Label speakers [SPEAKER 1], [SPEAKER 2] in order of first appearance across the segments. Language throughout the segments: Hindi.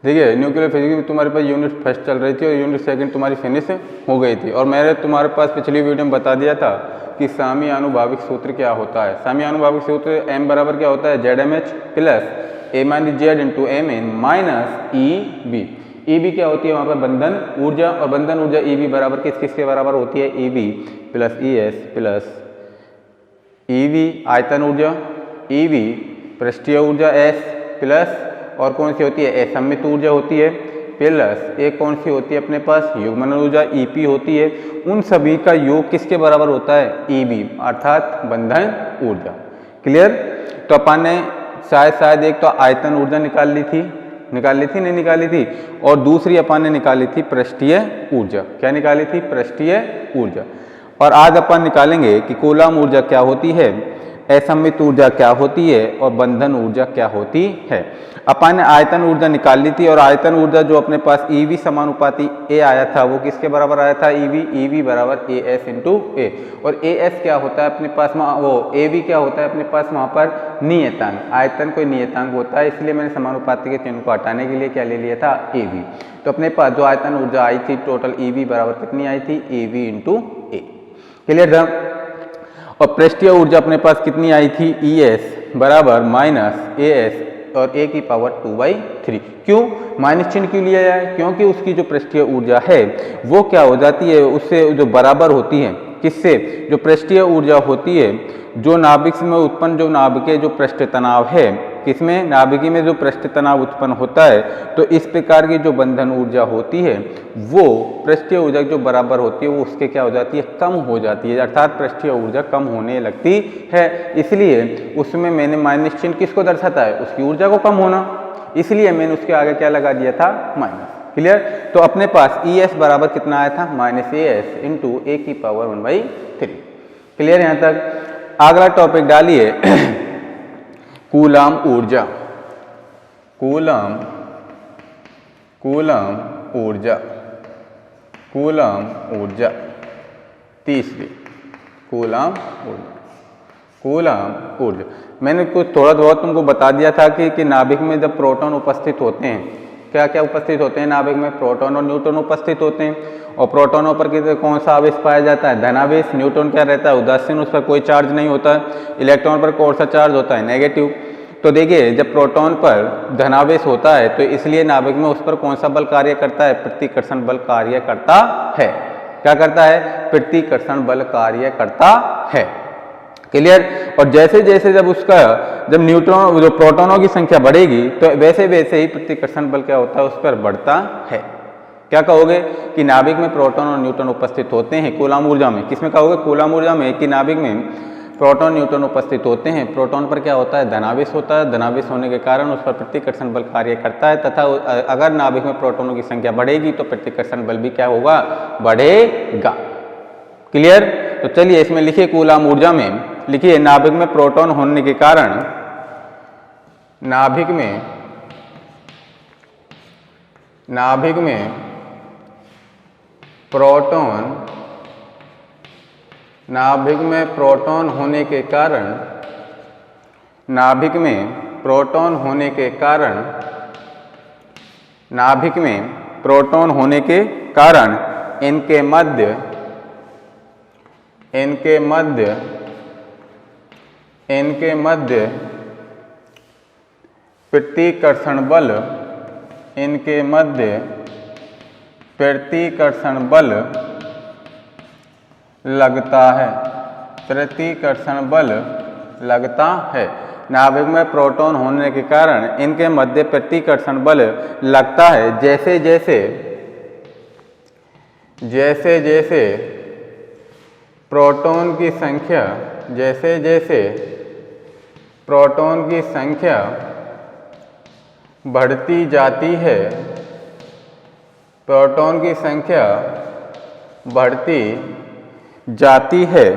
[SPEAKER 1] देखिए न्यूक्लियर फिजिक्स में तुम्हारे पास यूनिट फर्स्ट चल रही थी और यूनिट सेकंड तुम्हारी फिनिश हो गई थी, और मैंने तुम्हारे पास पिछली वीडियो में बता दिया था कि साम्यानुभाविक सूत्र क्या होता है। साम्यानुभाविक सूत्र m बराबर क्या होता है, ZMH plus a minus z into m n minus e b क्या होती है वहाँ पर बंधन ऊर्जा, और बंधन ऊर्जा ई बी बराबर किसके बराबर होती है, e b plus e s plus e v आयतन ऊर्जा, ई वी पृष्ठीय ऊर्जा एस प्लस और कौन सी होती है, असम्मित ऊर्जा होती है, प्लस एक कौन सी होती है अपने पास, युग्मन ऊर्जा ईपी होती है। उन सभी का योग किसके बराबर होता है, ईबी अर्थात बंधन ऊर्जा। क्लियर। तो अपन ने शायद एक तो आयतन ऊर्जा निकाल ली थी नहीं निकाली थी, और दूसरी अपन ने निकाली थी पृष्ठीय ऊर्जा। क्या निकाली थी, पृष्ठीय ऊर्जा। और आज अपन निकालेंगे कि कूलम ऊर्जा क्या होती है, असम्मित ऊर्जा क्या होती है और बंधन ऊर्जा क्या होती है। अपन ने आयतन ऊर्जा निकाल ली थी, और आयतन ऊर्जा जो अपने पास ईवी समानुपाती ए आया था वो किसके बराबर आया था, ईवी बराबर ए एस इंटू ए। और ए एस क्या होता है अपने पास, वो ए वी क्या होता है अपने पास वहाँ पर नियतांक, आयतन कोई नियतांक होता है, इसलिए मैंने समानुपाती के चिन्ह को हटाने के लिए क्या ले लिया था, ए वी। तो अपने पास जो आयतन ऊर्जा आई थी टोटल ईवी बराबर कितनी आई थी, A V into A. Clear था। और पृष्ठीय ऊर्जा अपने पास कितनी आई थी, ई एस बराबर माइनस ए एस और ए की पावर 2/3। क्यों माइनस चिन्ह क्यों लिया जाए, क्योंकि उसकी जो पृष्ठीय ऊर्जा है वो क्या हो जाती है, उससे जो बराबर होती है, किससे, जो पृष्ठीय ऊर्जा होती है जो नाभिक में उत्पन्न जो नाभिकीय जो पृष्ठ तनाव है, किसमें, नाभिकी में जो पृष्ठ तनाव उत्पन्न होता है, तो इस प्रकार की जो बंधन ऊर्जा होती है वो पृष्ठीय ऊर्जा जो बराबर होती है वो उसके क्या हो जाती है, कम हो जाती है, अर्थात पृष्ठीय ऊर्जा कम होने लगती है। इसलिए उसमें मैंने माइनस चिन्ह किसको दर्शाता है, उसकी ऊर्जा को कम होना, इसलिए मैंने उसके आगे क्या लगा दिया था, माइनस। क्लियर। तो अपने पास ई एस बराबर कितना आया था, माइनस ए एस इंटू ए की पावर 1/3। क्लियर यहाँ तक। अगला टॉपिक डालिए कूलम ऊर्जा, कूलम ऊर्जा तीसरी कूलम ऊर्जा। मैंने कुछ थोड़ा बहुत तुमको बता दिया था कि नाभिक में जब प्रोटॉन उपस्थित होते हैं, क्या क्या उपस्थित होते हैं नाभिक में, प्रोटॉन और न्यूट्रॉन उपस्थित होते हैं। और प्रोटॉनों पर कौन सा आवेश पाया जाता है, धनावेश। न्यूट्रॉन क्या रहता है, उदासीन, उस पर कोई चार्ज नहीं होता है। इलेक्ट्रॉन पर कौन सा चार्ज होता है, नेगेटिव। तो देखिए जब प्रोटॉन पर धनावेश होता है तो इसलिए नाभिक में उस पर कौन सा बल कार्य करता है, प्रतिकर्षण बल कार्य करता है। क्या करता है, प्रतिकर्षण बल कार्य करता है। क्लियर। और जैसे जैसे जब न्यूट्रॉन जो प्रोटॉनों की संख्या बढ़ेगी तो वैसे वैसे ही प्रतिकर्षण बल क्या होता है, उस पर बढ़ता है। क्या कहोगे कि नाभिक में प्रोटॉन और न्यूट्रॉन उपस्थित होते हैं कूलम ऊर्जा में। किसमें कहोगे, कूलम ऊर्जा में, कि नाभिक में प्रोटॉन न्यूट्रॉन उपस्थित होते हैं। प्रोटॉन पर क्या होता है, धनावेश होता है। धनावेश होने के कारण उस पर प्रतिकर्षण बल कार्य करता है, तथा अगर नाभिक में प्रोटॉनों की संख्या बढ़ेगी तो प्रतिकर्षण बल भी क्या होगा, बढ़ेगा। क्लियर। तो चलिए इसमें लिखिए कूलम ऊर्जा में, लिखिए नाभिक में प्रोटॉन होने के कारण, नाभिक में प्रोटॉन होने के कारण, नाभिक में प्रोटॉन होने के कारण इनके मध्य प्रतिकर्षण बल लगता है। प्रतिकर्षण बल लगता है। नाभिक में प्रोटॉन होने के कारण इनके मध्य प्रतिकर्षण बल लगता है। जैसे जैसे प्रोटॉन की संख्या बढ़ती जाती है, प्रोटॉन की संख्या बढ़ती जाती है,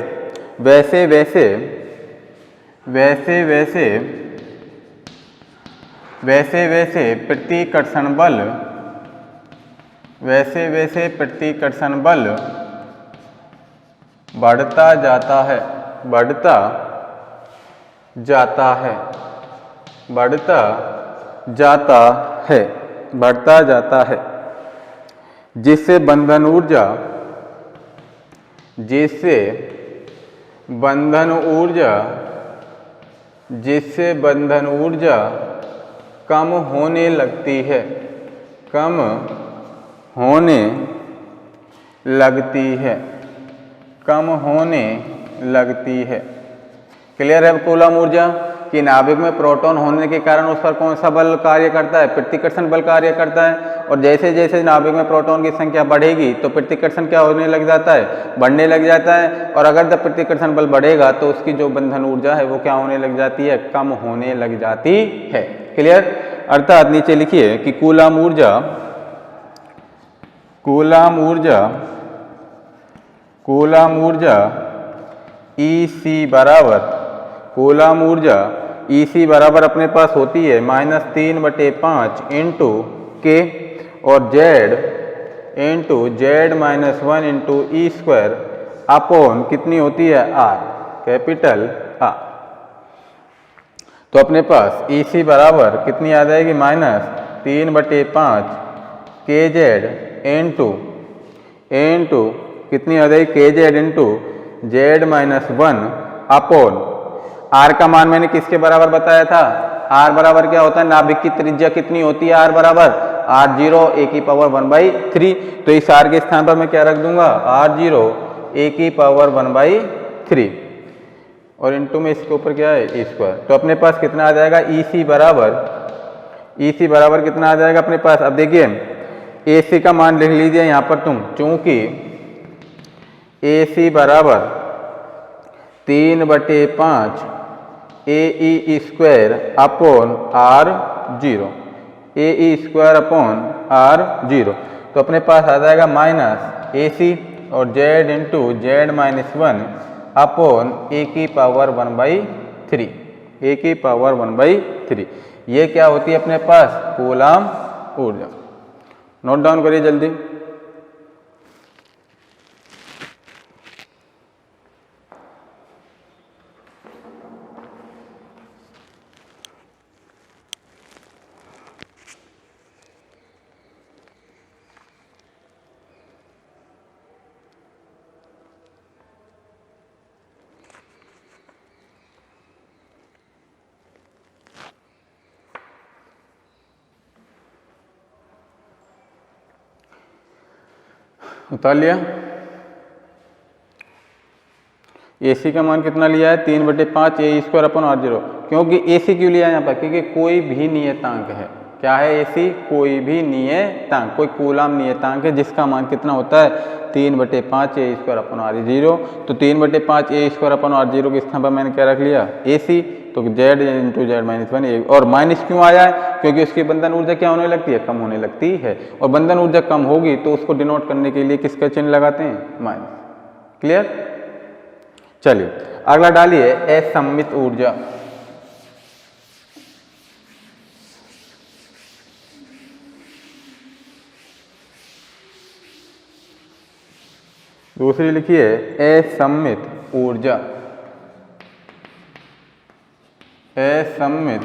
[SPEAKER 1] वैसे वैसे प्रतिकर्षण बल बढ़ता जाता है। बढ़ता जाता है, जिससे बंधन ऊर्जा कम होने लगती है, कम होने लगती है। क्लियर है कूलम ऊर्जा कि नाभिक में प्रोटॉन होने के कारण उस पर कौन सा बल कार्य करता है? प्रतिकर्षण बल कार्य करता है। और जैसे जैसे नाभिक में प्रोटॉन की संख्या बढ़ेगी तो प्रतिकर्षण क्या होने लग जाता है? बढ़ने लग जाता है। और अगर जब प्रतिकर्षण बल बढ़ेगा तो उसकी जो बंधन ऊर्जा है वो क्या होने लग जाती है? कम होने लग जाती है। क्लियर? अर्थात नीचे लिखिए कि कूलम ऊर्जा EC बराबर अपने पास होती है -3/5 इंटू के और Z-1 इंटू E² अपॉन कितनी होती है? R, capital A। तो अपने पास EC बराबर कितनी आ जाएगी? -3/5 KZ इंटू कितनी आ जाएगी? KZ into Z-1 upon R का मान मैंने किसके बराबर बताया था? R बराबर क्या होता है? नाभिक की त्रिज्या कितनी होती है? R बराबर R0 e⁻1/3। तो इस R के स्थान पर मैं क्या रख दूंगा? R0 e⁻1/3 और इंटू में इसके ऊपर क्या है? E²। तो अपने पास कितना आ जाएगा? EC बराबर कितना आ जाएगा अपने पास? अब देखिए AC का मान लिख लीजिए यहाँ पर तुम, चूंकि AC बराबर 3/5 AE² upon R0, AE² upon R0। तो अपने पास आ जाएगा -AC और Z into Z-1 upon e⁻1/3। ये क्या होती है अपने पास? कूलम ऊर्जा। नोट डाउन करिए जल्दी। उतार लिया। AC का मान कितना लिया है? 3/5 AE² अपॉन R0। क्योंकि AC क्यों लिया है यहाँ पर? क्योंकि कोई भी नियतांक है। क्या है AC? कोई भी नियतांक, कोई कूलम नियतांक है जिसका मान कितना होता है? 3/5 AE² अपॉन R0। तो 3/5 AE² अपॉन R0 के स्थान पर मैंने क्या रख लिया? AC। तो Z इंटू Z-1 और माइनस क्यों आया है? क्योंकि उसकी बंधन ऊर्जा क्या होने लगती है? कम होने लगती है। और बंधन ऊर्जा कम होगी तो उसको डिनोट करने के लिए किसका चिन्ह लगाते हैं? माइनस। क्लियर? चलिए अगला डालिए असममित ऊर्जा। दूसरी लिखिए असममित ऊर्जा। असममित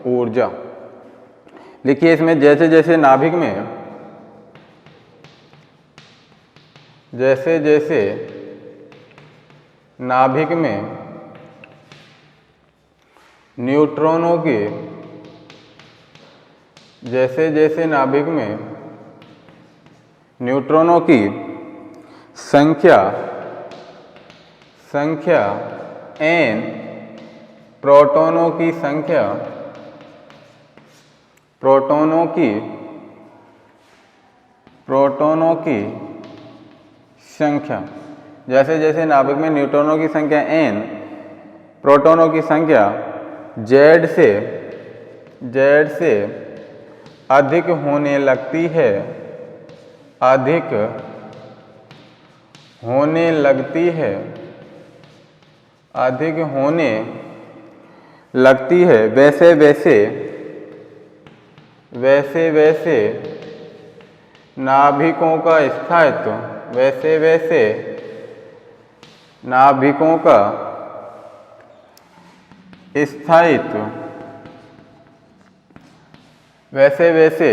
[SPEAKER 1] ऊर्जा। देखिए इसमें जैसे जैसे नाभिक में न्यूट्रॉनों की संख्या n, प्रोटॉनों की संख्या जैसे जैसे नाभिक में न्यूट्रॉनों की संख्या n, प्रोटॉनों की संख्या Z से अधिक होने लगती है, वैसे वैसे नाभिकों का स्थायित्व, नाभिकों का स्थायित्व वैसे वैसे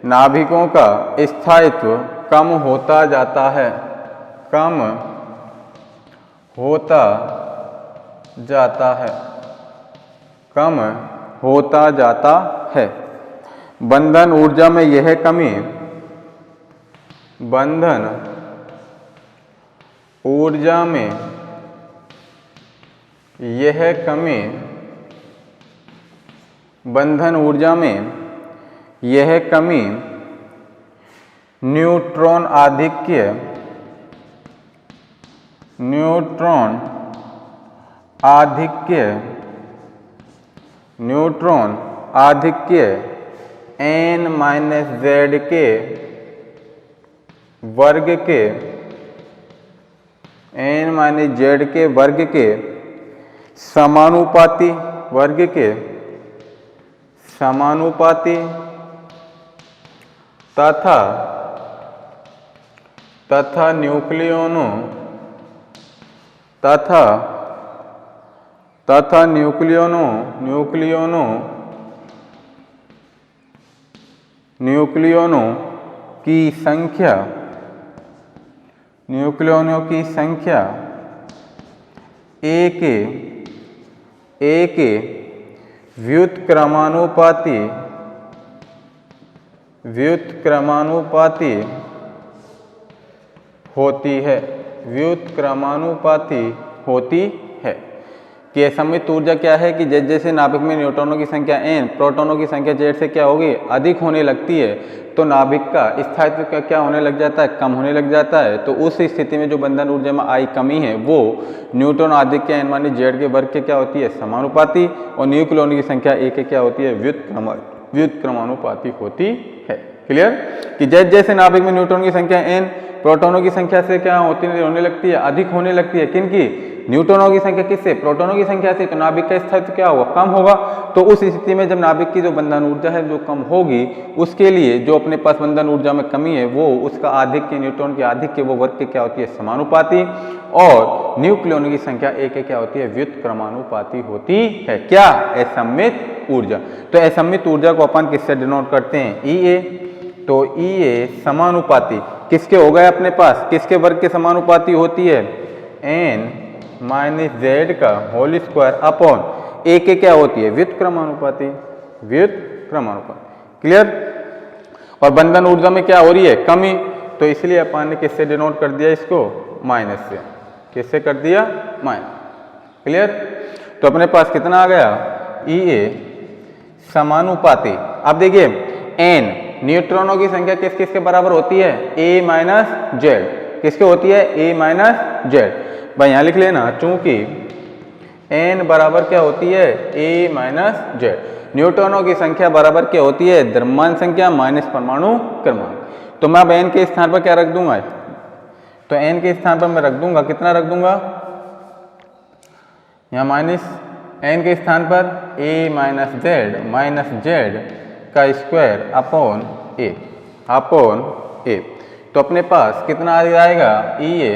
[SPEAKER 1] नाभिकों का स्थायित्व कम होता जाता है, कम होता जाता है, कम होता जाता है। बंधन ऊर्जा में यह कमी, बंधन ऊर्जा में यह कमी, बंधन ऊर्जा में यह कमी न्यूट्रॉन आधिक्य, न्यूट्रॉन आधिक्य, न्यूट्रॉन आधिक्य n-z के वर्ग के, n-z के वर्ग के समानुपाती, वर्ग के समानुपाती तथा न्यूक्लियोनों तथा न्यूक्लियोनों की संख्या, न्यूक्लियोनों की संख्या A के व्युत्क्रमानुपाती, व्युत्क्रमानुपाती होती है, व्युत्क्रमानुपाती होती है। कि असममित ऊर्जा क्या है कि जैसे जैसे नाभिक में न्यूट्रॉनों की संख्या n, प्रोटॉनों की संख्या z से क्या होगी, अधिक होने लगती है, तो नाभिक का स्थायित्व का क्या होने लग जाता है, कम होने लग जाता है। तो उस स्थिति में जो बंधन ऊर्जा में आई कमी है वो न्यूट्रॉन आधिक्य n-z के वर्ग के क्या होती है, समानुपाती, और न्यूक्लियोनों की संख्या A के क्या होती है, व्युत्क्रमानुपाती होती है। क्लियर? कि जैसे जैसे नाभिक में न्यूट्रॉन की संख्या n प्रोटॉनों की संख्या से क्या होने लगती है, अधिक होने लगती है। किनकी? न्यूट्रॉनों की संख्या किससे, प्रोटॉनों की संख्या से, तो नाभिक का स्थायित्व क्या होगा, कम होगा। तो उस स्थिति में जब नाभिक की जो बंधन ऊर्जा है जो कम होगी, उसके लिए जो अपने पास बंधन ऊर्जा में कमी है वो उसका आधिक्य, न्यूट्रॉन के आधिक्य वो वर्ग के क्या होती है, समानुपाती, और न्यूक्लियोनों की संख्या A के क्या होती है, व्युत्क्रमानुपाती होती है। क्या? असममित ऊर्जा। तो असममित ऊर्जा को अपन किससे डिनोट करते हैं, EA। तो EA समानुपाती किसके हो गए अपने पास, किसके वर्ग के समानुपाती होती है, n-z का होल स्क्वायर अपॉन A के क्या होती है, व्युत्क्रमानुपाती, व्युत्क्रमानुपाती। क्लियर? और बंधन ऊर्जा में क्या हो रही है, कमी, तो इसलिए अपन ने किससे डिनोट कर दिया इसको, माइनस से। किससे कर दिया, माइनस। क्लियर? तो अपने पास कितना आ गया, EA समानुपाती। अब देखिए n न्यूट्रॉनों की संख्या किस किस के बराबर होती है, A-z, किसके होती है, A-z। भाई यहाँ लिख लेना, चूंकि n बराबर क्या होती है, A-z, न्यूट्रॉनों की संख्या बराबर क्या होती है, द्रव्यमान संख्या माइनस परमाणु क्रमांक। तो मैं अब n के स्थान पर क्या रख दूंगा, तो n के स्थान पर मैं रख दूंगा, कितना रख दूंगा, यहाँ माइनस n के स्थान पर A-z का स्क्वायर अपॉन A। तो अपने पास कितना आ जाएगा, EA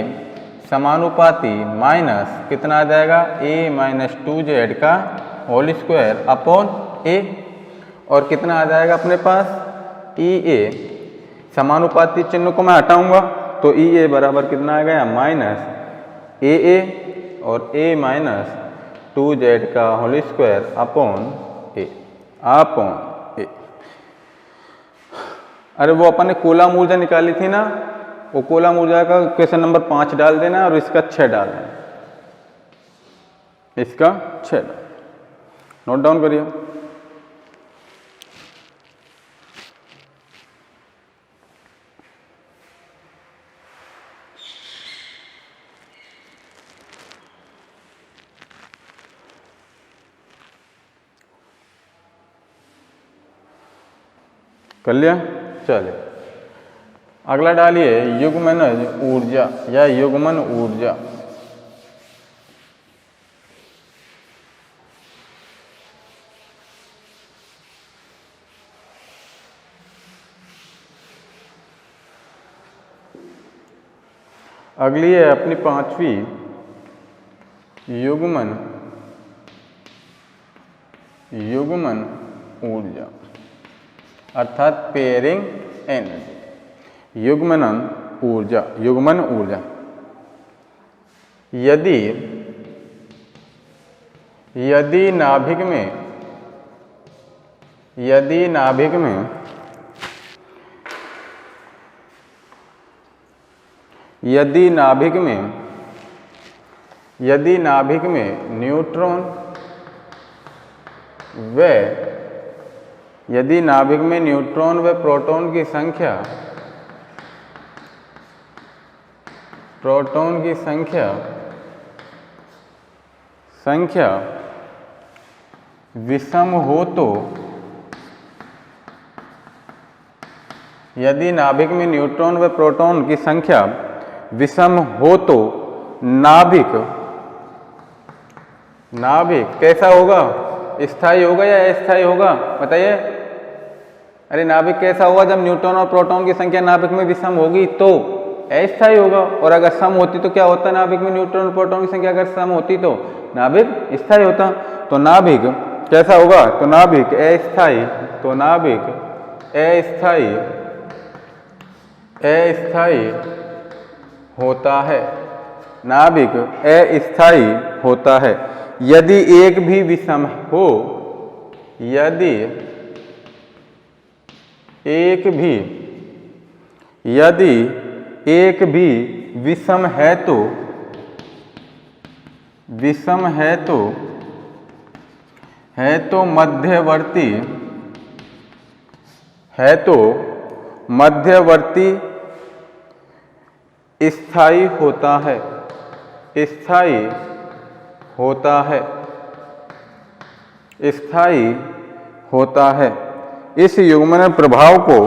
[SPEAKER 1] समानुपाती माइनस कितना आ जाएगा, A-2z का होल स्क्वायर अपॉन A, और कितना आ जाएगा अपने पास, EA समानुपाती चिन्ह को मैं हटाऊंगा तो EA बराबर कितना आ गया, माइनस AA और A-2z का होल स्क्वायर अपॉन A। अरे वो अपन ने कूलम ऊर्जा निकाली थी ना, वो कूलम ऊर्जा का क्वेश्चन नंबर 5 डाल देना और इसका 6 डालना, इसका 6 नोट डाउन करिए। कर लिया? चलिए अगला डालिए, युग्मनज ऊर्जा या युग्मन ऊर्जा। अगली है अपनी 5वीं युग्मन ऊर्जा अर्थात पेयरिंग एनर्जी। युग्मन ऊर्जा यदि नाभिक में न्यूट्रॉन व प्रोटॉन की संख्या विषम हो तो, यदि नाभिक में न्यूट्रॉन व प्रोटॉन की संख्या विषम हो तो नाभिक कैसा होगा? स्थायी होगा या अस्थायी होगा? बताइए। अरे नाभिक कैसा होगा? जब न्यूट्रॉन और प्रोटॉन की संख्या नाभिक में विषम होगी तो अस्थायी होगा, और अगर सम होती तो क्या होता? नाभिक में न्यूट्रॉन और प्रोटॉन की संख्या अगर सम होती तो नाभिक स्थायी होता। तो नाभिक कैसा होगा? तो नाभिक अस्थायी होता है। नाभिक अस्थायी होता है यदि एक भी विषम हो, यदि एक भी विषम है तो मध्यवर्ती स्थायी होता है। इस युग्मन प्रभाव को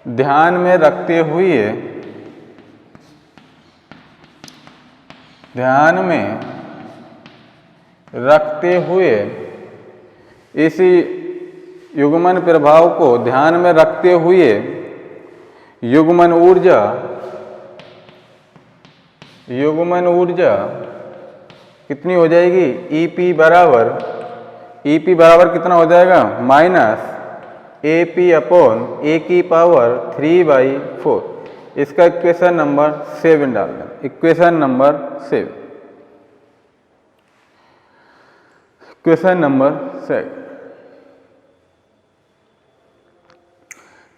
[SPEAKER 1] ध्यान में रखते हुए इस युग्मन प्रभाव को ध्यान में रखते हुए युग्मन ऊर्जा कितनी हो जाएगी? EP बराबर कितना हो जाएगा? -AP अपॉन A की पावर 3/4। इसका इक्वेशन नंबर 7 डाल दें। Equation number 7।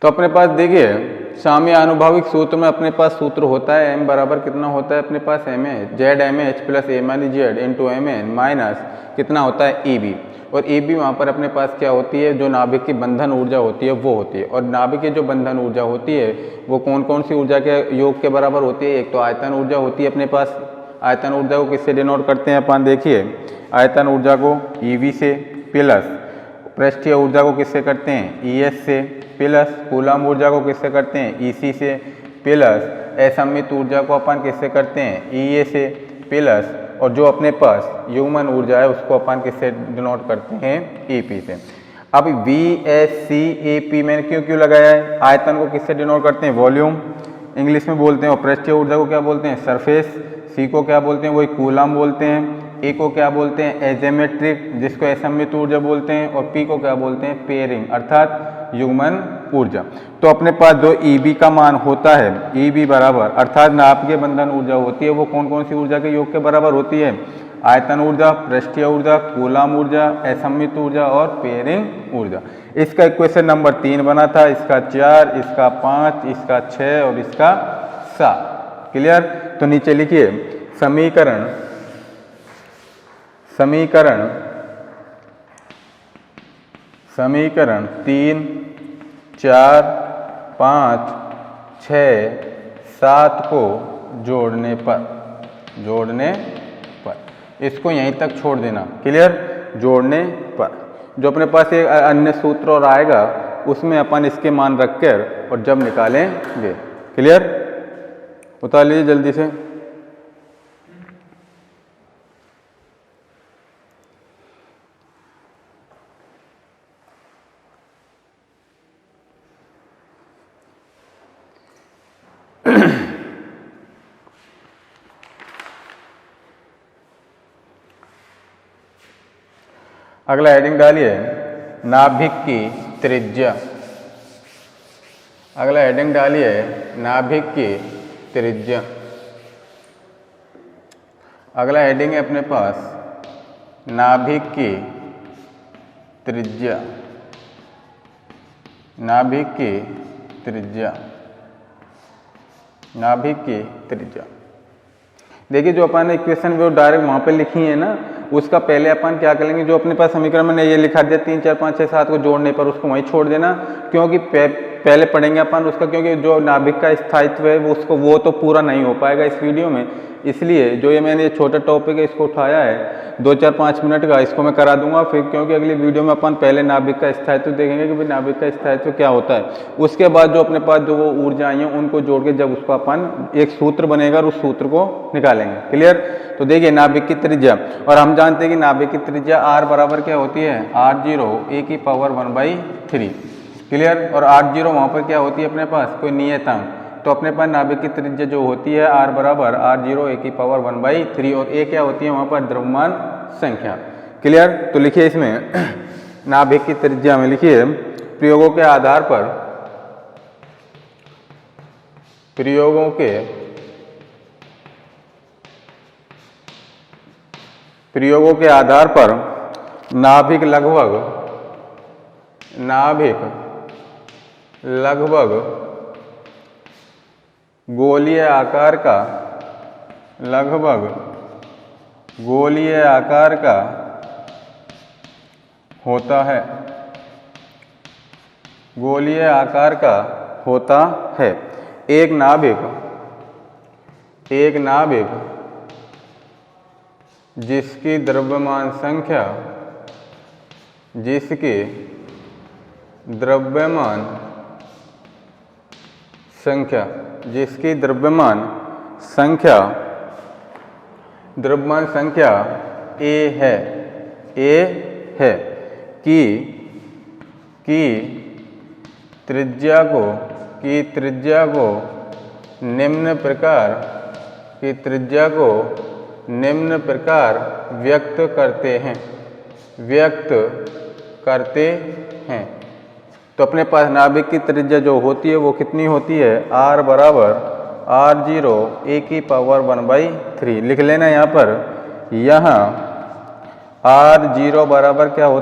[SPEAKER 1] तो अपने पास देखिए साम्य आनुभाविक सूत्र में अपने पास सूत्र होता है m बराबर कितना होता है अपने पास ZMH plus Z into Mn minus कितना होता है EB। और EB वहाँ पर अपने पास क्या होती है? जो नाभिक की बंधन ऊर्जा होती है वो होती है। और नाभिक की जो बंधन ऊर्जा होती है वो कौन कौन सी ऊर्जा के योग के बराबर होती है? एक तो आयतन ऊर्जा होती है अपने पास। आयतन ऊर्जा को किससे डिनोट करते हैं अपन? देखिए आयतन ऊर्जा को EV से, प्लस पृष्ठीय ऊर्जा को किससे करते हैं? ES से, प्लस कूलम ऊर्जा को किससे करते हैं? EC से, प्लस असममित ऊर्जा को अपन किससे करते हैं? EA से, प्लस और जो अपने पास युग्मन ऊर्जा है उसको अपन किससे डिनोट करते हैं? EP से। अब VSCAP मैंने क्यों लगाया है? आयतन को किससे डिनोट करते हैं? वॉल्यूम इंग्लिश में बोलते हैं। और पृष्ठीय ऊर्जा को क्या बोलते हैं? सरफेस। C को क्या बोलते हैं? वही कूलम बोलते हैं। A को क्या बोलते हैं? एजेमेट्रिक, जिसको असममित ऊर्जा बोलते हैं। और P को क्या बोलते हैं? पेयरिंग अर्थात युग्मन ऊर्जा। तो अपने पास जो EB का मान होता है, EB बराबर अर्थात नाभिकीय बंधन ऊर्जा होती है वो कौन कौन सी ऊर्जा के योग के बराबर होती है? आयतन ऊर्जा, पृष्ठीय ऊर्जा, कूलम ऊर्जा, असममित ऊर्जा और पेयरिंग ऊर्जा। इसका इक्वेशन नंबर 3 बना था, इसका 4, इसका 5, इसका 6 और इसका 7। क्लियर? तो नीचे लिखिए समीकरण 3, 4, 5, 6, 7 को जोड़ने पर इसको यहीं तक छोड़ देना। क्लियर? जोड़ने पर जो अपने पास एक अन्य सूत्र और आएगा उसमें अपन इसके मान रखकर और जब निकालेंगे। क्लियर? उतार लीजिए जल्दी से। अगला हेडिंग डालिए नाभिक की त्रिज्या। अगला हेडिंग डालिए नाभिक की त्रिज्या। अगला हेडिंग है अपने पास नाभिक की त्रिज्या। नाभिक की त्रिज्या। नाभिक की त्रिज्या। देखिए जो अपन ने इक्वेशन वो डायरेक्ट वहाँ पे लिखी है ना, उसका पहले अपन क्या करेंगे, जो अपने पास समीकरण में ये लिखा दिया 3 4 5 6 7 को जोड़ने पर उसको वहीं छोड़ देना, क्योंकि पहले पढ़ेंगे अपन उसका, क्योंकि जो नाभिक का स्थायित्व है वो तो पूरा नहीं हो पाएगा इस वीडियो में। इसलिए जो ये मैंने छोटा टॉपिक है इसको उठाया है 2 4 5 मिनट का, इसको मैं करा दूंगा फिर, क्योंकि अगली वीडियो में अपन पहले नाभिक का स्थायित्व देखेंगे कि भाई नाभिक का स्थायित्व क्या होता है। उसके बाद जो अपने पास जो वो ऊर्जाएं हैं उनको जोड़ के जब उसको अपन एक सूत्र बनेगा और उस सूत्र को निकालेंगे। क्लियर। तो देखिए नाभिक की त्रिज्या, और हम जानते हैं कि नाभिक की त्रिज्या r बराबर क्या होती है, r0 a की पावर 1/3। क्लियर। और r0 वहाँ पर क्या होती है अपने पास, कोई नियतांक। तो अपने पास नाभिक की त्रिज्या जो होती है r बराबर r0 a की पावर 1/3, और a क्या होती है वहाँ पर द्रव्यमान संख्या। क्लियर। तो लिखिए इसमें नाभिक की त्रिज्या में लिखिए प्रयोगों के आधार पर, प्रयोगों के आधार पर नाभिक लगभग गोलीय आकार का, लगभग गोलीय आकार का होता है, गोलीय आकार का होता है। एक नाभिक जिसकी द्रव्यमान संख्या, जिसकी द्रव्यमान संख्या, जिसकी द्रव्यमान संख्या a है की त्रिज्या को निम्न प्रकार व्यक्त करते हैं। तो अपने पास नाभिक की त्रिज्या जो होती है वो कितनी होती है, r बराबर r0 a की पावर 1/3। लिख लेना यहाँ पर, यहाँ r0 बराबर क्या होती है,